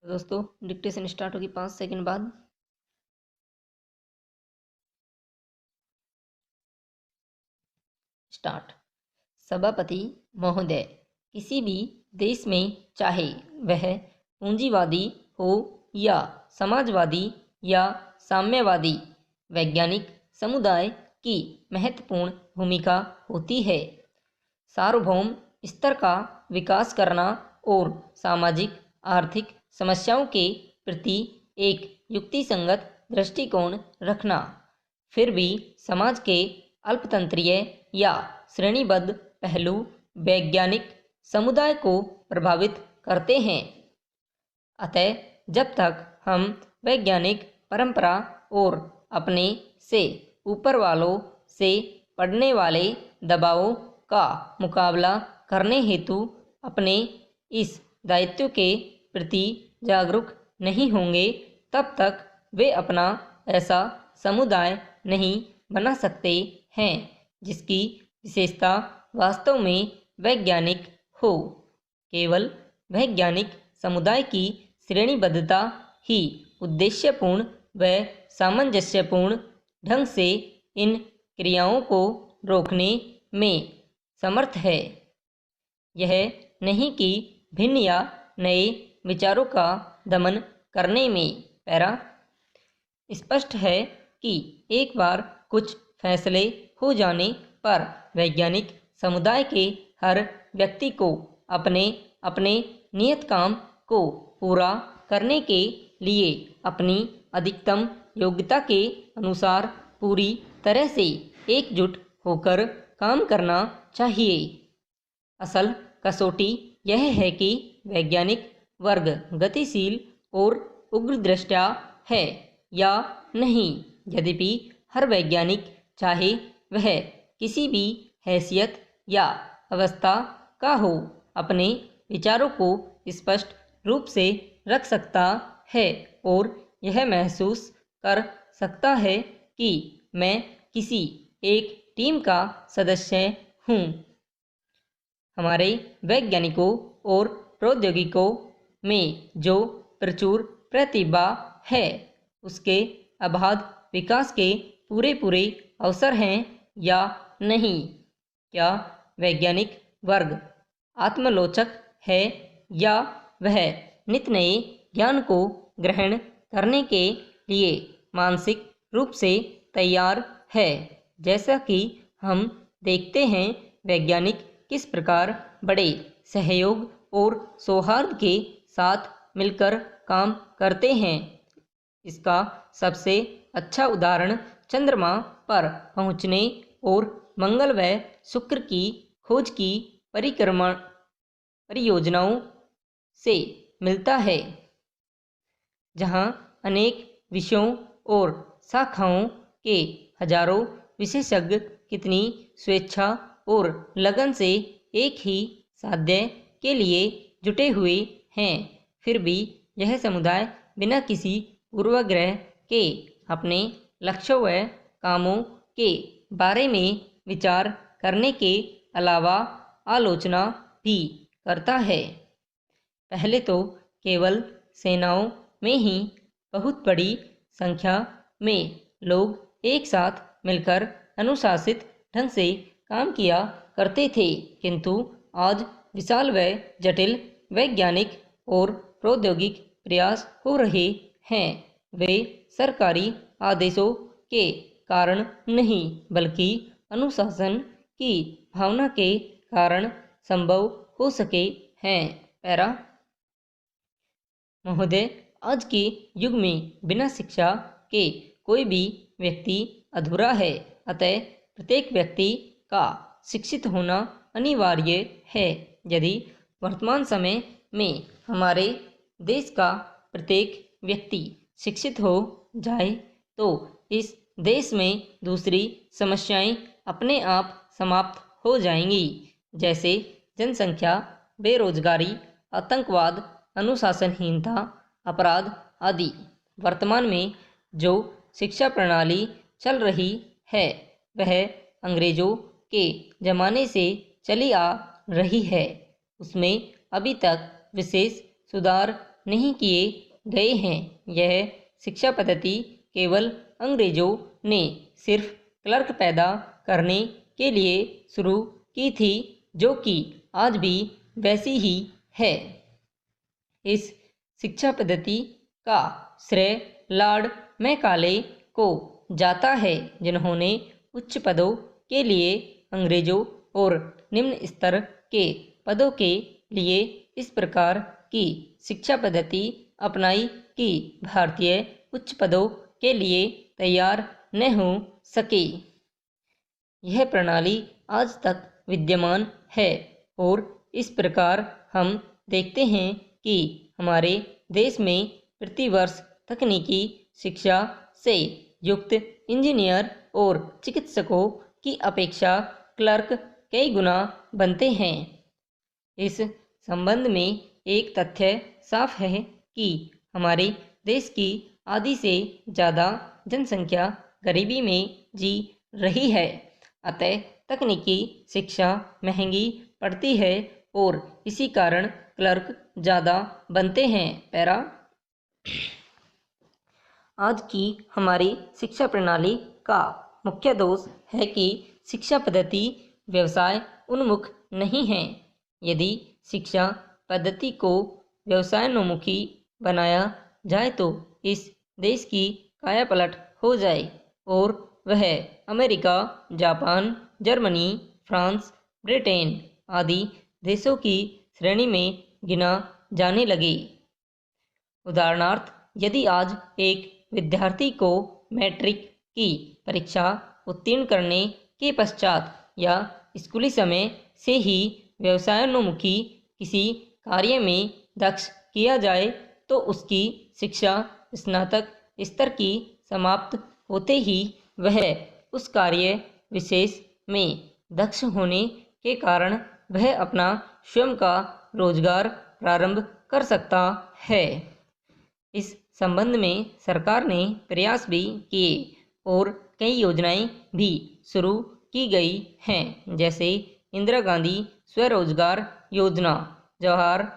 दोस्तों dictation start होगी 5 second बाद। स्टार्ट। सभापति महोदय, किसी भी देश में चाहे वह पूंजीवादी हो या समाजवादी या साम्यवादी, वैज्ञानिक समुदाय की महत्वपूर्ण भूमिका होती है। सार्वभौम स्तर का विकास करना और सामाजिक आर्थिक समस्याओं के प्रति एक युक्तिसंगत दृष्टिकोण रखना। फिर भी समाज के अल्पतंत्रीय या श्रेणीबद्ध पहलू वैज्ञानिक समुदाय को प्रभावित करते हैं। अतः जब तक हम वैज्ञानिक परंपरा और अपने से ऊपर वालों से पड़ने वाले दबावों का मुकाबला करने हेतु अपने इस दायित्व के प्रति जागरूक नहीं होंगे, तब तक वे अपना ऐसा समुदाय नहीं बना सकते हैं जिसकी विशेषता वास्तव में वैज्ञानिक हो। केवल वैज्ञानिक समुदाय की श्रेणीबद्धता ही उद्देश्यपूर्ण व सामंजस्यपूर्ण ढंग से इन क्रियाओं को रोकने में समर्थ है। यह नहीं कि भिन्न या नए विचारों का दमन करने में। पैरा स्पष्ट है कि एक बार कुछ फैसले हो जाने पर वैज्ञानिक समुदाय के हर व्यक्ति को अपने अपने नियत काम को पूरा करने के लिए अपनी अधिकतम योग्यता के अनुसार पूरी तरह से एकजुट होकर काम करना चाहिए। असल कसौटी यह है कि वैज्ञानिक वर्ग गतिशील और उग्रदृष्टा है या नहीं। यद्यपि हर वैज्ञानिक, चाहे वह किसी भी हैसियत या अवस्था का हो, अपने विचारों को स्पष्ट रूप से रख सकता है और यह महसूस कर सकता है कि मैं किसी एक टीम का सदस्य हूँ। हमारे वैज्ञानिकों और प्रौद्योगिकों में जो प्रचुर प्रतिभा है, उसके अबाध विकास के पूरे अवसर हैं या नहीं? क्या वैज्ञानिक वर्ग आत्मलोचक है या वह नित नए ज्ञान को ग्रहण करने के लिए मानसिक रूप से तैयार है? जैसा कि हम देखते हैं, वैज्ञानिक किस प्रकार बड़े सहयोग और सौहार्द के साथ मिलकर काम करते हैं, इसका सबसे अच्छा उदाहरण चंद्रमा पर पहुंचने और मंगल व शुक्र की खोज की परियोजनाओं से मिलता है, जहां अनेक विषयों और शाखाओं के हजारों विशेषज्ञ कितनी स्वेच्छा और लगन से एक ही साध्य के लिए जुटे हुए हैं। फिर भी यह समुदाय बिना किसी पूर्वाग्रह के अपने लक्ष्यों व कामों के बारे में विचार करने के अलावा आलोचना भी करता है। पहले तो केवल सेनाओं में ही बहुत बड़ी संख्या में लोग एक साथ मिलकर अनुशासित ढंग से काम किया करते थे, किंतु आज विशाल व जटिल वैज्ञानिक और प्रौद्योगिक प्रयास हो रहे हैं। वे सरकारी आदेशों के कारण नहीं, बल्कि अनुशासन की भावना के कारण संभव हो सके हैं। पैरा महोदय, आज के युग में बिना शिक्षा के कोई भी व्यक्ति अधूरा है। अतः प्रत्येक व्यक्ति का शिक्षित होना अनिवार्य है। यदि वर्तमान समय में हमारे देश का प्रत्येक व्यक्ति शिक्षित हो जाए तो इस देश में दूसरी समस्याएं अपने आप समाप्त हो जाएंगी, जैसे जनसंख्या, बेरोजगारी, आतंकवाद, अनुशासनहीनता, अपराध आदि। वर्तमान में जो शिक्षा प्रणाली चल रही है वह अंग्रेजों के ज़माने से चली आ रही है। उसमें अभी तक विशेष सुधार नहीं किए गए हैं। यह शिक्षा पद्धति केवल अंग्रेजों ने सिर्फ क्लर्क पैदा करने के लिए शुरू की थी, जो कि आज भी वैसी ही है। इस शिक्षा पद्धति का श्रेय लॉर्ड मैकाले को जाता है, जिन्होंने उच्च पदों के लिए अंग्रेजों और निम्न स्तर के पदों के लिए इस प्रकार की शिक्षा पद्धति अपनाई कि भारतीय उच्च पदों के लिए तैयार न हो सके। यह प्रणाली आज तक विद्यमान है और इस प्रकार हम देखते हैं कि हमारे देश में प्रतिवर्ष तकनीकी शिक्षा से युक्त इंजीनियर और चिकित्सकों की अपेक्षा क्लर्क कई गुना बनते हैं। इस संबंध में एक तथ्य साफ है कि हमारे देश की आधी से ज़्यादा जनसंख्या गरीबी में जी रही है। अतः तकनीकी शिक्षा महंगी पड़ती है और इसी कारण क्लर्क ज़्यादा बनते हैं। पैरा आज की हमारी शिक्षा प्रणाली का मुख्य दोष है कि शिक्षा पद्धति व्यवसाय उन्मुख नहीं है। यदि शिक्षा पद्धति को व्यवसायोन्मुखी बनाया जाए तो इस देश की कायापलट हो जाए और वह America, Japan, Germany, France, Britain आदि देशों की श्रेणी में गिना जाने लगे। उदाहरणार्थ, यदि आज एक विद्यार्थी को मैट्रिक की परीक्षा उत्तीर्ण करने के पश्चात या स्कूली समय से ही व्यवसायोन्मुखी किसी कार्य में दक्ष किया जाए तो उसकी शिक्षा स्नातक स्तर की समाप्त होते ही वह उस कार्य विशेष में दक्ष होने के कारण वह अपना स्वयं का रोजगार प्रारंभ कर सकता है। इस संबंध में सरकार ने प्रयास भी किए और कई योजनाएं भी शुरू की गई हैं, जैसे इंदिरा गांधी स्वरोजगार योजना, जवाहर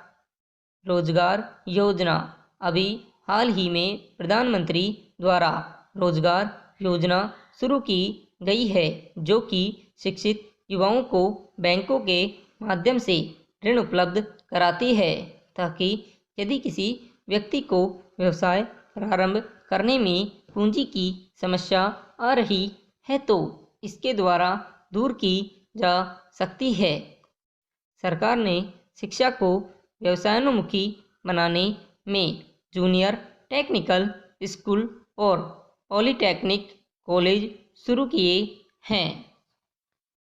रोजगार योजना। अभी हाल ही में प्रधानमंत्री द्वारा रोजगार योजना शुरू की गई है, जो कि शिक्षित युवाओं को बैंकों के माध्यम से ऋण उपलब्ध कराती है, ताकि यदि किसी व्यक्ति को व्यवसाय प्रारंभ करने में पूंजी की समस्या आ रही है तो इसके द्वारा दूर की जा सकती है। सरकार ने शिक्षा को व्यवसायोन्मुखी बनाने में जूनियर टेक्निकल स्कूल और पॉलिटेक्निक कॉलेज शुरू किए हैं।